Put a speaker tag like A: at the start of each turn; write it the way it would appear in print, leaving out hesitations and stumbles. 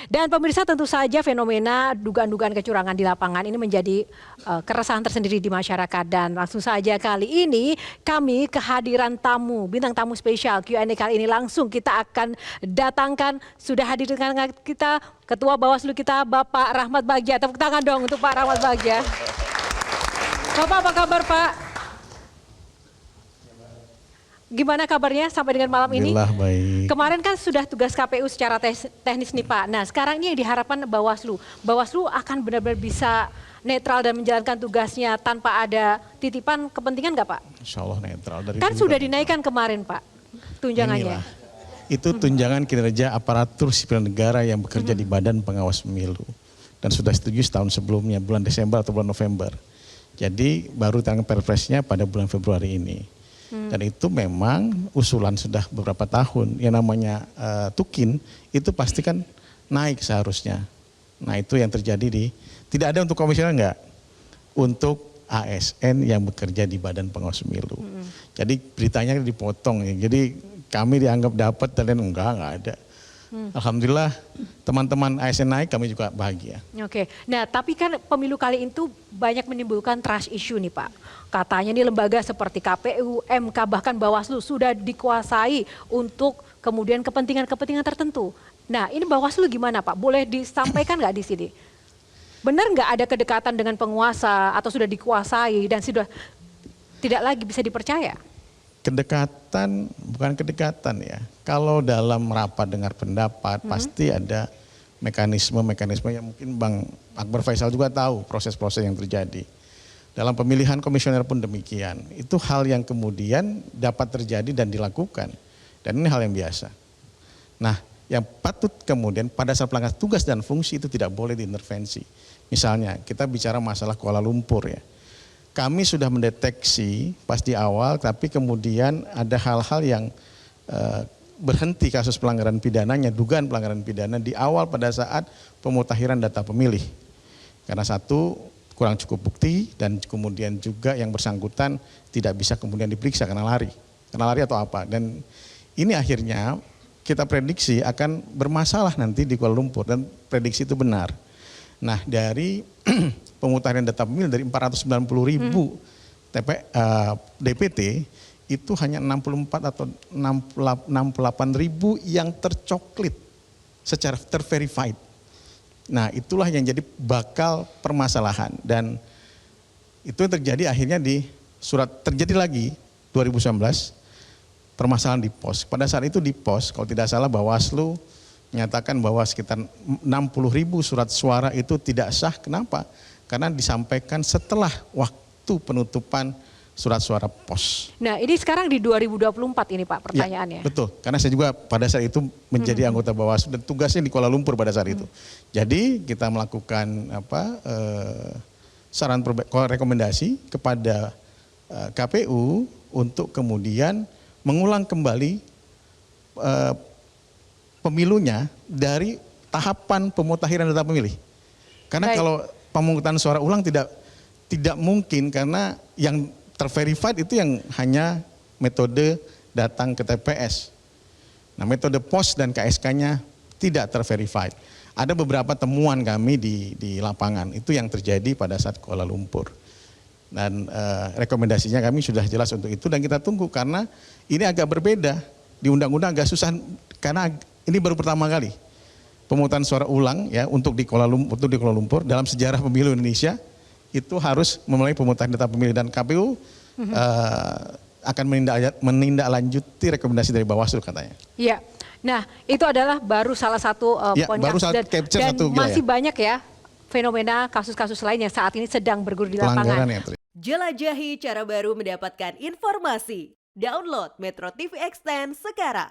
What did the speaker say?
A: Dan pemirsa, tentu saja fenomena dugaan-dugaan kecurangan di lapangan ini menjadi keresahan tersendiri di masyarakat. Dan langsung saja kali ini kami kehadiran tamu, bintang tamu spesial Q&A kali ini langsung kita akan datangkan. Sudah hadir dengan kita Ketua Bawaslu kita Bapak Rahmat Bagja. Tepuk tangan dong untuk Pak Rahmat Bagja. Bapak, apa kabar Pak? Gimana kabarnya sampai dengan malam ini?
B: Alhamdulillah baik.
A: Kemarin kan sudah tugas KPU secara teknis nih Pak. Nah sekarang ini yang diharapkan Bawaslu. Bawaslu akan benar-benar bisa netral dan menjalankan tugasnya tanpa ada titipan kepentingan nggak Pak?
B: Insya Allah netral. Dari
A: kan sudah dinaikkan kemarin Pak tunjangannya.
B: Itu tunjangan kinerja aparatur sipil negara yang bekerja di Badan Pengawas Pemilu. Dan sudah setuju setahun sebelumnya, bulan Desember atau bulan November. Jadi baru tanggal perpresnya pada bulan Februari ini. Dan itu memang usulan sudah beberapa tahun. Yang namanya tukin itu pasti kan naik seharusnya. Nah itu yang terjadi tidak ada untuk komisioner enggak. Untuk ASN yang bekerja di Badan Pengawas Pemilu. Jadi beritanya dipotong ya. Jadi kami dianggap dapat dan enggak ada. Alhamdulillah teman-teman ASN naik, kami juga bahagia.
A: Oke, nah tapi kan pemilu kali itu banyak menimbulkan trust issue nih Pak. Katanya nih lembaga seperti KPU, MK, bahkan Bawaslu sudah dikuasai untuk kemudian kepentingan-kepentingan tertentu. Nah ini Bawaslu gimana Pak? Boleh disampaikan nggak di sini? Benar nggak ada kedekatan dengan penguasa atau sudah dikuasai dan sudah tidak lagi bisa dipercaya?
B: Kedekatan, bukan kedekatan ya. Kalau dalam rapat dengar pendapat pasti ada mekanisme-mekanisme yang mungkin Bang Akbar Faisal juga tahu proses-proses yang terjadi. Dalam pemilihan komisioner pun demikian. Itu hal yang kemudian dapat terjadi dan dilakukan. Dan ini hal yang biasa. Nah, yang patut kemudian pada saat pelanggaran tugas dan fungsi itu tidak boleh diintervensi. Misalnya kita bicara masalah Kuala Lumpur ya. Kami sudah mendeteksi pas di awal, tapi kemudian ada hal-hal yang berhenti kasus pelanggaran pidananya, dugaan pelanggaran pidana di awal pada saat pemutakhiran data pemilih. Karena satu, kurang cukup bukti dan kemudian juga yang bersangkutan tidak bisa kemudian diperiksa karena lari. Karena lari atau apa. Dan ini akhirnya kita prediksi akan bermasalah nanti di Kuala Lumpur dan prediksi itu benar. Nah dari pemutakhiran data pemilih dari 490.000 DPT itu hanya 64 atau 68.000 yang tercoklit secara terverified. Nah itulah yang jadi bakal permasalahan dan itu yang terjadi akhirnya di surat terjadi lagi 2019 permasalahan di pos. Pada saat itu di pos kalau tidak salah Bawaslu menyatakan bahwa sekitar 60.000 surat suara itu tidak sah. Kenapa? Karena disampaikan setelah waktu penutupan surat suara pos.
A: Nah ini sekarang di 2024 ini Pak pertanyaannya.
B: Ya, betul, karena saya juga pada saat itu menjadi anggota Bawaslu dan tugasnya di Kuala Lumpur pada saat itu. Jadi kita melakukan saran rekomendasi kepada KPU untuk kemudian mengulang kembali pemilunya dari tahapan pemutakhiran data pemilih. Karena kalau pemungutan suara ulang tidak mungkin karena yang terverified itu yang hanya metode datang ke TPS. Nah metode pos dan KSK-nya tidak terverified. Ada beberapa temuan kami di lapangan itu yang terjadi pada saat Kuala Lumpur. Dan rekomendasinya kami sudah jelas untuk itu dan kita tunggu karena ini agak berbeda. Di undang-undang agak susah karena ini baru pertama kali pemungutan suara ulang ya untuk di Kuala Lumpur dalam sejarah pemilu Indonesia itu harus memulai pemungutan data pemilih dan KPU akan menindaklanjuti rekomendasi dari Bawaslu katanya.
A: Iya. Nah, itu adalah baru salah satu poin dan masih banyak ya fenomena kasus-kasus lain yang saat ini sedang bergulir di lapangan.
C: Jelajahi cara baru mendapatkan informasi. Download Metro TV Extend sekarang.